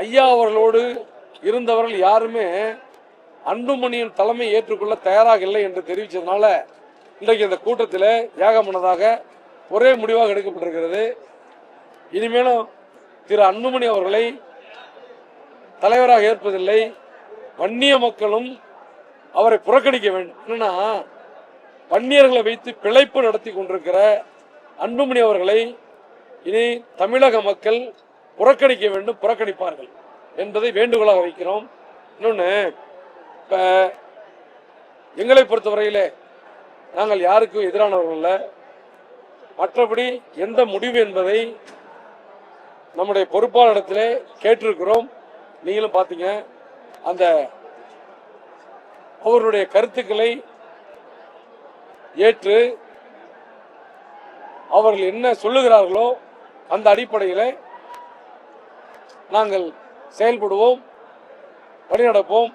ஐயா அவர்களோடு இருந்தவர்கள் யாருமே அன்புமணியின் தலைமை ஏற்றுக்கொள்ள தயாராக இல்லை என்று தெரிவித்ததுனால இன்றைக்கு இந்த கூட்டத்தில் ஏகமனதாக ஒரே முடிவாக எடுக்கப்பட்டிருக்கிறது. இனிமேலும் திரு அன்புமணி அவர்களை தலைவராக ஏற்பதில்லை, வன்னிய மக்களும் அவரை புறக்கணிக்க வேண்டும். என்னன்னா, வன்னியர்களை வைத்து பிழைப்பு நடத்தி கொண்டிருக்கிற அன்புமணி அவர்களை இனி தமிழக மக்கள் புறக்கணிக்க வேண்டும், புறக்கணிப்பார்கள் என்பதை வேண்டுகோளாக வைக்கிறோம். இன்னொன்று, இப்போ எங்களை பொறுத்தவரையிலே நாங்கள் யாருக்கும் எதிரானவர்கள் இல்லை. மற்றபடி எந்த முடிவு என்பதை நம்முடைய பொறுப்பாளரிடத்திலே கேட்டிருக்கிறோம். நீங்களும் பார்த்தீங்க. அந்த அவருடைய கருத்துக்களை ஏற்று அவர்கள் என்ன சொல்லுகிறார்களோ அந்த அடிப்படையில் நாங்கள் செயல்படுவோம், வழிநடப்போம்.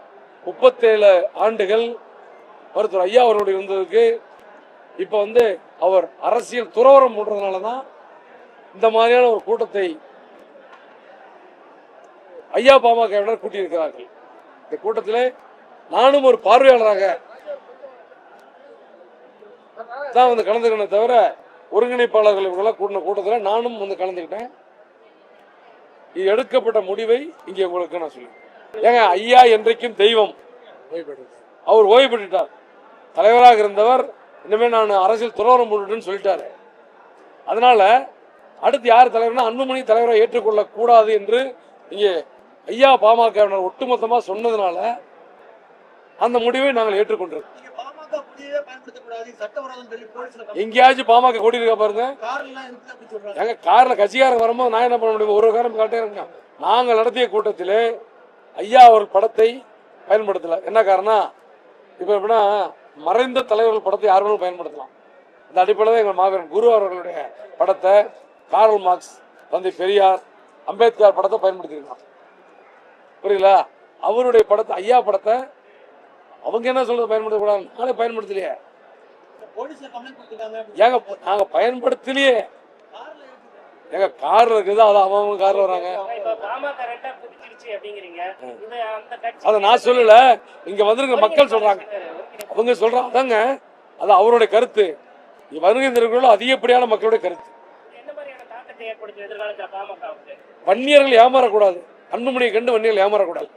37 ஆண்டுகள் மருத்துவர் ஐயா அவரோடு இருந்ததுக்கு இப்போ அவர் அரசியல் துறவரம் போடுறதுனால தான் இந்த மாதிரியான ஒரு கூட்டத்தை ஐயா பாமகவினர் கூட்டியிருக்கிறார்கள். இந்த கூட்டத்தில் நானும் ஒரு பார்வையாளராக தான் கலந்துக்கிட்டேன் தவிர ஒருங்கிணைப்பாளர்கள் இவங்கெல்லாம் கூட்டின கூட்டத்தில் நானும் கலந்துக்கிட்டேன். இது எடுக்கப்பட்ட முடிவை இங்கே உங்களுக்கு நான் சொல்லுவேன். ஏங்க, ஐயா என்றைக்கும் தெய்வம். அவர் ஓய்வு பெற்றுட்டார். தலைவராக இருந்தவர் இனிமேல் நான் அரசியல் துறவரம் போட்டுன்னு சொல்லிட்டாரு. அதனால அடுத்து யார் தலைவர்னா அன்புமணி தலைவரை ஏற்றுக்கொள்ள கூடாது என்று இங்கே ஐயா பாமகவினர் ஒட்டுமொத்தமாக சொன்னதுனால அந்த முடிவை நாங்கள் ஏற்றுக்கொண்டிருக்கோம். எங்கேயாச்சும் பாமக கொடி இருக்கா பாருங்க. எங்க கார்ல கட்சிக்காரங்க வரும்போது நான் என்ன பண்ண முடியும்? ஒரு காரணம் காட்டே இருக்கேன். நாங்கள் நடத்திய கூட்டத்திலே ஐயா அவர்கள் படத்தை பயன்படுத்தல. என்ன காரணம்? இப்ப எப்படின்னா, மறைந்த தலைவர்கள் படத்தை யார் வேணும் பயன்படுத்தலாம். இந்த அடிப்படையில் எங்கள் மாவீரன் குரு அவர்களுடைய படத்தை, கார்ல் மார்க்ஸ், தந்தை பெரியார், அம்பேத்கர் படத்தை பயன்படுத்திருக்கலாம். புரியுங்களா? அவருடைய படத்தை, ஐயா படத்தை அவங்க என்ன சொல்றது பயன்படுத்தக்கூடாது? நானே பயன்படுத்தலையே. ஏங்க, நாங்க பயன்படுத்தலையே. எங்க கார்ல இருக்குது, அது அவங்க கார்ல வராங்க. அத நான் சொல்லல, இங்க வந்திருக்கிற மக்கள் சொல்றாங்க. அவங்க சொல்றாங்க. அதாங்க, அது அவருடைய கருத்து. வருகின்றவர்களும் அதிகப்படியான மக்களுடைய கருத்து. வன்னியர்கள் ஏமாறக்கூடாது. அன்புமணியை கண்டு வன்னியர்கள் ஏமாறக்கூடாது.